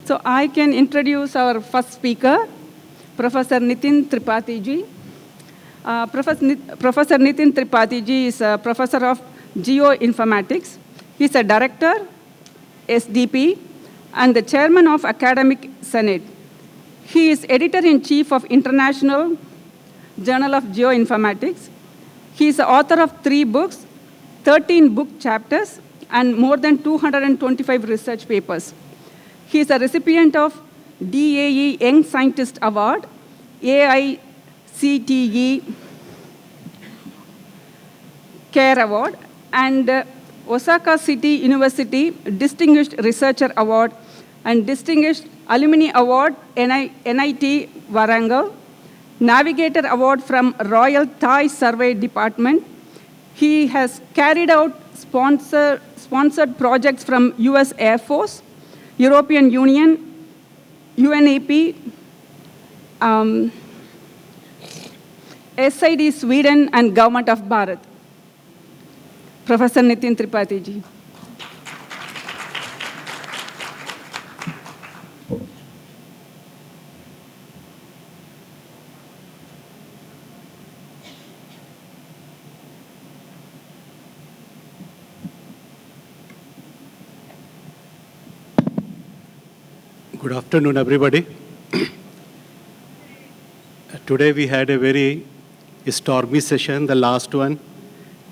So I can introduce our first speaker, Professor Nitin Tripathi ji. Professor Nitin Tripathi ji is a professor of geoinformatics. He is a director, SDP, and the chairman of Academic Senate. He is editor-in-chief of International Journal of Geoinformatics. He is the author of 3 books, 13 book chapters, and more than 225 research papers. He is a recipient of DAE Young Scientist Award, AICTE CARE Award, and Osaka City University Distinguished Researcher Award and Distinguished Alumni Award, NIT Warangal, Navigator Award from Royal Thai Survey Department. He has carried out sponsored projects from US Air Force, European Union, UNEP, SID Sweden, and Government of Bharat. Professor Nitin Tripathi ji. Good afternoon, everybody. Today we had a very stormy session, the last one,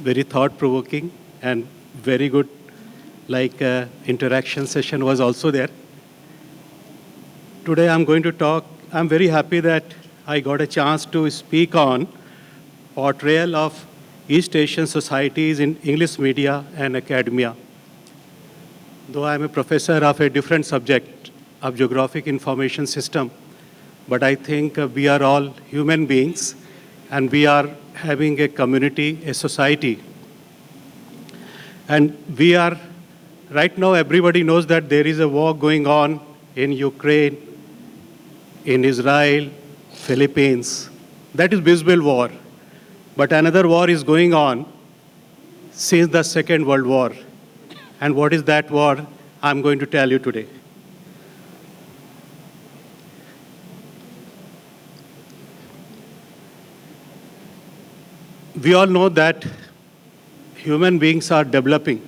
very thought-provoking and very good, interaction session was also there. Today I'm going to talk, I'm very happy that I got a chance to speak on portrayal of East Asian societies in English media and academia. Though I'm a professor of a different subject, of geographic information system, but I think we are all human beings and we are having a community, a society. And we are, right now everybody knows that there is a war going on in Ukraine, in Israel, Philippines. That is visible war. But another war is going on since the Second World War. And what is that war? I'm going to tell you today. We all know that human beings are developing,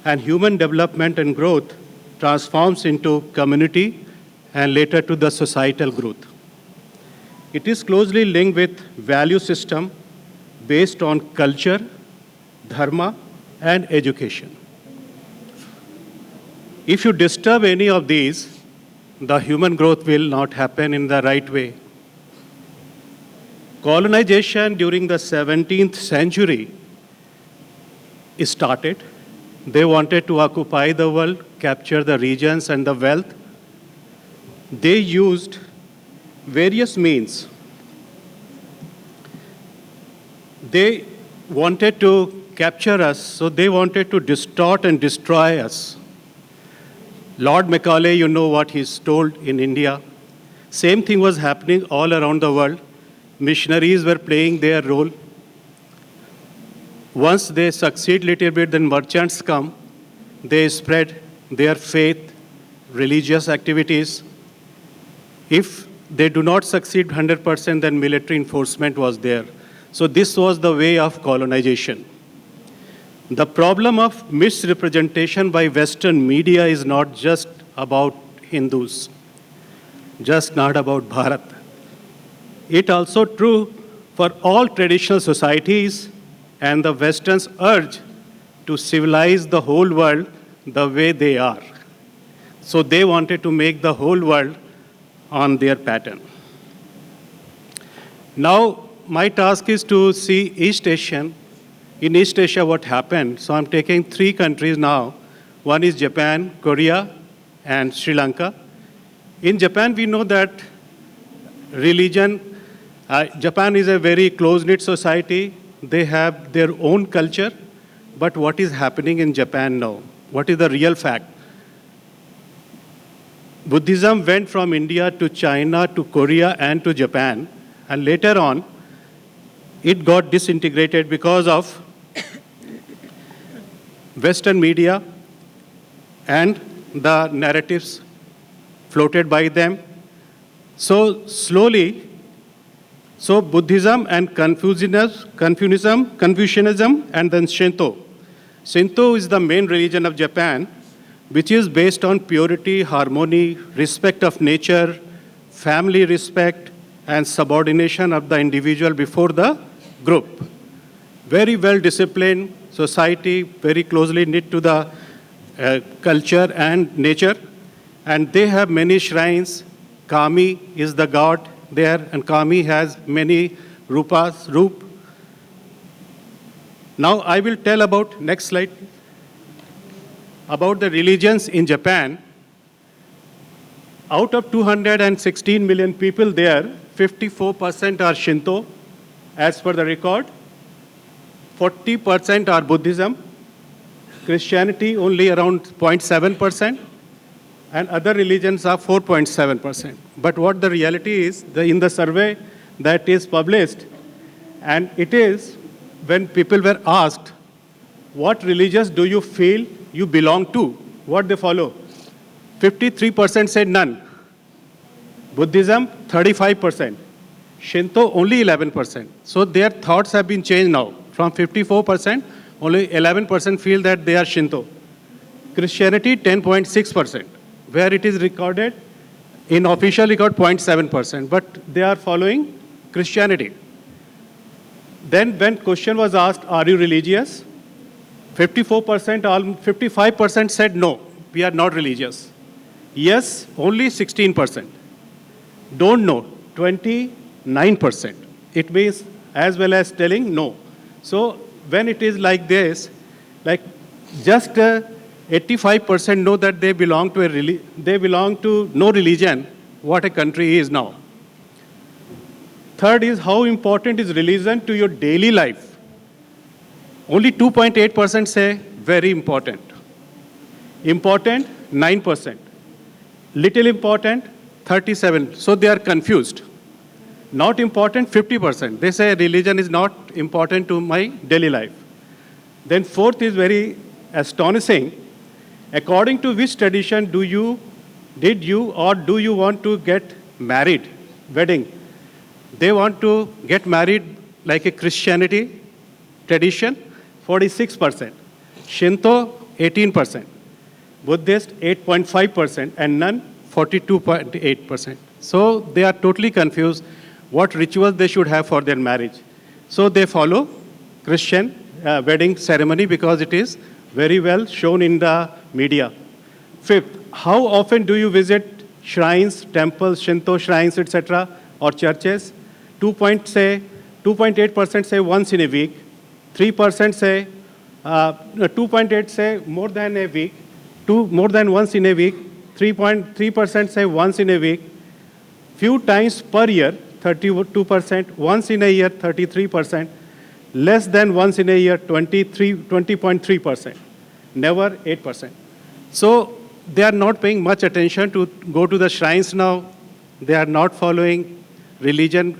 and human development and growth transforms into community and later to the societal growth. It is closely linked with value system based on culture, dharma, and education. If you disturb any of these, the human growth will not happen in the right way. Colonization during the 17th century started. They wanted to occupy the world, capture the regions and the wealth. They used various means. They wanted to capture us, so they wanted to distort and destroy us. Lord Macaulay, you know what he's told in India. Same thing was happening all around the world. Missionaries were playing their role. Once they succeed a little bit, then merchants come. They spread their faith, religious activities. If they do not succeed 100%, then military enforcement was there. So this was the way of colonization. The problem of misrepresentation by Western media is not just about Hindus, just not about Bharat. It also true for all traditional societies and the Western's urge to civilize the whole world the way they are. So they wanted to make the whole world on their pattern. Now, my task is to see East Asian. In East Asia, what happened? So I'm taking 3 countries now. One is Japan, Korea, and Sri Lanka. In Japan, we know that religion, Japan is a very close-knit society. They have their own culture. But what is happening in Japan now? What is the real fact? Buddhism went from India to China to Korea and to Japan. And later on, it got disintegrated because of Western media and the narratives floated by them. So slowly, so Buddhism and Confucianism, and then Shinto. Shinto is the main religion of Japan, which is based on purity, harmony, respect of nature, family respect, and subordination of the individual before the group. Very well disciplined society, very closely knit to the culture and nature. And they have many shrines. Kami is the god there, and Kami has many rupas, roop. Now I will tell about, next slide, about the religions in Japan. Out of 216 million people there, 54% are Shinto, as per the record. 40% are Buddhism. Christianity only around 0.7%. And other religions are 4.7%. But what the reality is, in the survey that is published, and it is when people were asked, what religions do you feel you belong to? What they follow? 53% said none. Buddhism, 35%. Shinto, only 11%. So their thoughts have been changed now. From 54%, only 11% feel that they are Shinto. Christianity, 10.6%. Where it is recorded, in official record, 0.7%, but they are following Christianity. Then when question was asked, are you religious? 55% said no, we are not religious. Yes, only 16%. Don't know, 29%. It means as well as telling no. So when it is like this, like just 85% know that they belong to no religion, what a country is now. Third is, how important is religion to your daily life? Only 2.8% say very important. Important, 9%. Little important, 37%. So they are confused. Not important, 50%. They say religion is not important to my daily life. Then fourth is very astonishing. According to which tradition did you or do you want to get married? Wedding. They want to get married like a Christianity tradition, 46%. Shinto, 18%. Buddhist, 8.5%. And none, 42.8%. So they are totally confused what rituals they should have for their marriage. So they follow Christian wedding ceremony because it is very well shown in the media. Fifth, how often do you visit shrines, temples, Shinto shrines, etc., or churches? 2.8% say once in a week. 3% say, 2.8 say more than a week. More than once in a week. 3.3% say once in a week. Few times per year, 32%. Once in a year, 33%. Less than once in a year, 20.3%. Never 8%. So they are not paying much attention to go to the shrines now. They are not following religion,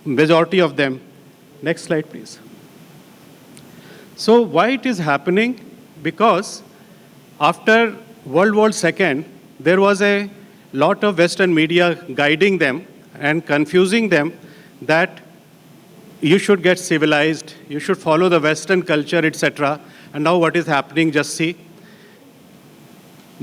majority of them. Next slide, please. So why it is happening? Because after World War II, there was a lot of Western media guiding them and confusing them that you should get civilized, you should follow the Western culture, etc. And now what is happening, just see.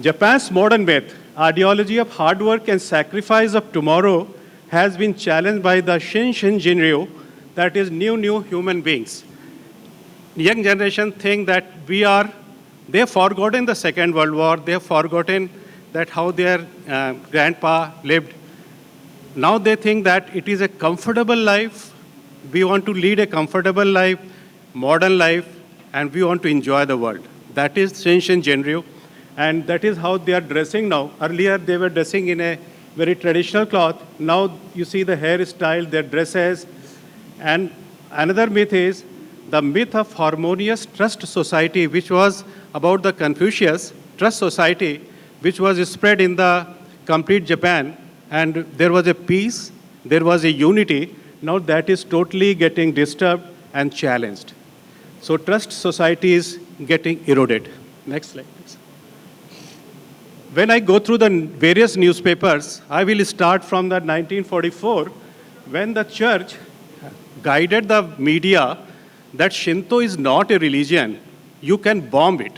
Japan's modern myth, ideology of hard work and sacrifice of tomorrow, has been challenged by the Shinshin Jinryu, that is new human beings. Young generation think that they have forgotten the Second World War, they have forgotten that how their grandpa lived. Now they think that it is a comfortable life, we want to lead a comfortable life, modern life, and we want to enjoy the world. That is Shinshin Jinryu, and that is how they are dressing now. Earlier they were dressing in a very traditional cloth. Now you see the hairstyle, their dresses. And another myth is the myth of harmonious trust society, which was about the Confucius trust society, which was spread in the complete Japan. And there was a peace, there was a unity. Now that is totally getting disturbed and challenged. So trust society is getting eroded. Next slide, please. when I go through the various newspapers, I will start from the 1944, when the church guided the media that Shinto is not a religion, you can bomb it.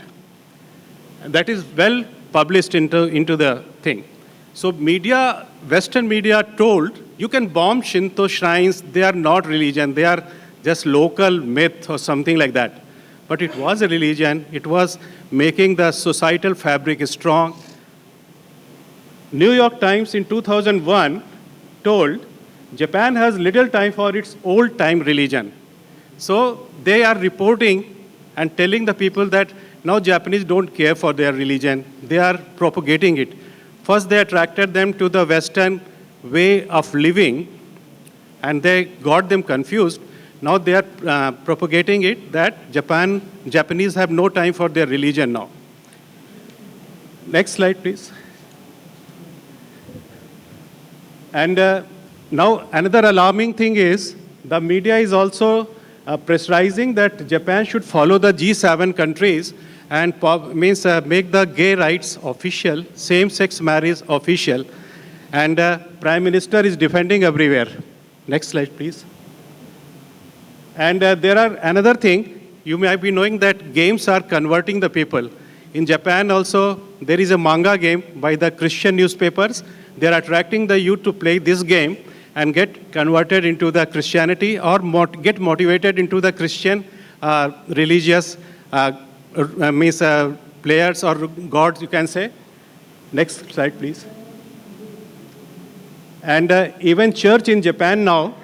And that is well published into the thing. So media, Western media told, you can bomb Shinto shrines, they are not religion, they are just local myth or something like that. But it was a religion, it was making the societal fabric strong. New York Times in 2001 told, Japan has little time for its old-time religion. So they are reporting and telling the people that now Japanese don't care for their religion. They are propagating it. First, they attracted them to the Western way of living, and they got them confused. Now they are propagating it that Japanese have no time for their religion now. Next slide, please. And now another alarming thing is the media is also pressurizing that Japan should follow the G7 countries and make the gay rights official, same-sex marriage official, and Prime Minister is defending everywhere. Next slide, please. And there are another thing, you may be knowing that games are converting the people. In Japan also, there is a manga game by the Christian newspapers. They are attracting the youth to play this game and get converted into the Christianity or get motivated into the Christian religious players or gods, you can say. Next slide, please. And even church in Japan now,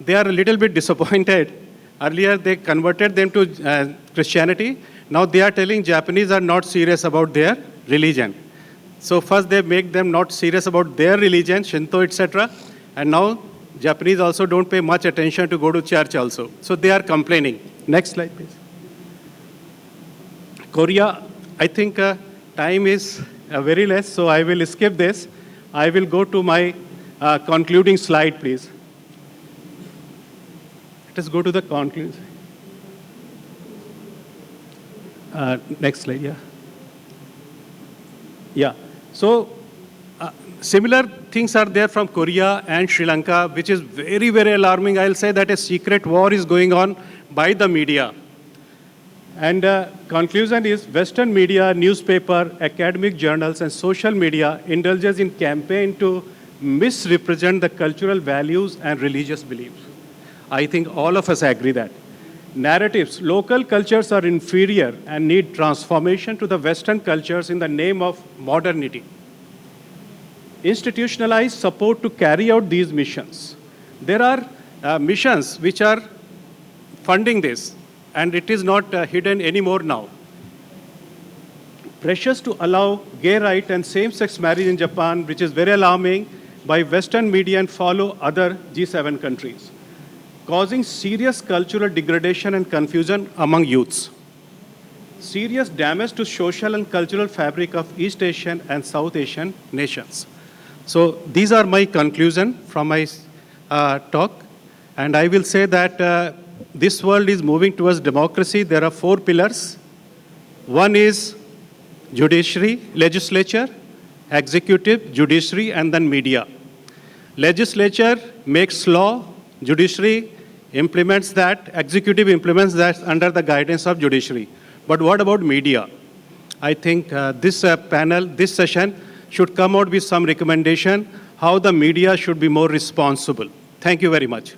they are a little bit disappointed. Earlier, they converted them to Christianity. Now they are telling Japanese are not serious about their religion. So first they make them not serious about their religion, Shinto, etc. And now Japanese also don't pay much attention to go to church also. So they are complaining. Next slide, please. Korea, I think time is very less, so I will skip this. I will go to my concluding slide, please. Let us go to the conclusion. Next slide, yeah. Yeah. So similar things are there from Korea and Sri Lanka, which is very, very alarming. I'll say that a secret war is going on by the media. And conclusion is Western media, newspaper, academic journals, and social media indulges in campaign to misrepresent the cultural values and religious beliefs. I think all of us agree that. Narratives, local cultures are inferior and need transformation to the Western cultures in the name of modernity. Institutionalized support to carry out these missions. There are missions which are funding this, and it is not hidden anymore now. Pressures to allow gay right and same-sex marriage in Japan, which is very alarming, by Western media and follow other G7 countries, causing serious cultural degradation and confusion among youths. Serious damage to social and cultural fabric of East Asian and South Asian nations. So these are my conclusion from my talk. And I will say that this world is moving towards democracy. There are 4 pillars. One is judiciary, legislature, executive, judiciary, and then media. Legislature makes law, judiciary implements that, executive implements that under the guidance of judiciary. But what about media? I think this panel, this session should come out with some recommendation how the media should be more responsible. Thank you very much.